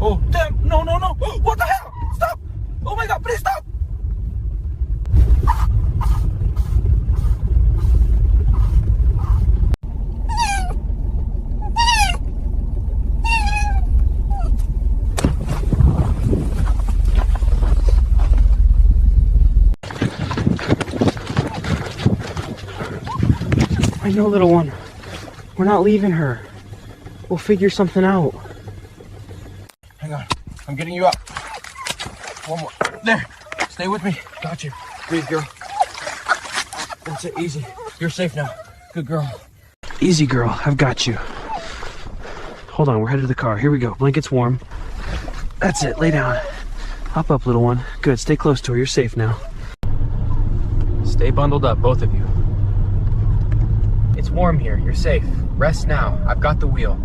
Oh, damn. No, no, no. What the hell? Stop. Oh my God, please stop. I know, little one. We're not leaving her. We'll figure something out. Hang on. I'm getting you up. One more. There. Stay with me. Got you. Breathe, girl. That's it. Easy. You're safe now. Good girl. Easy, girl. I've got you. Hold on. We're headed to the car. Here we go. Blanket's warm. That's it. Lay down. Hop up, little one. Good. Stay close to her. You're safe now. Stay bundled up, both of you. It's warm here. You're safe. Rest now. I've got the wheel.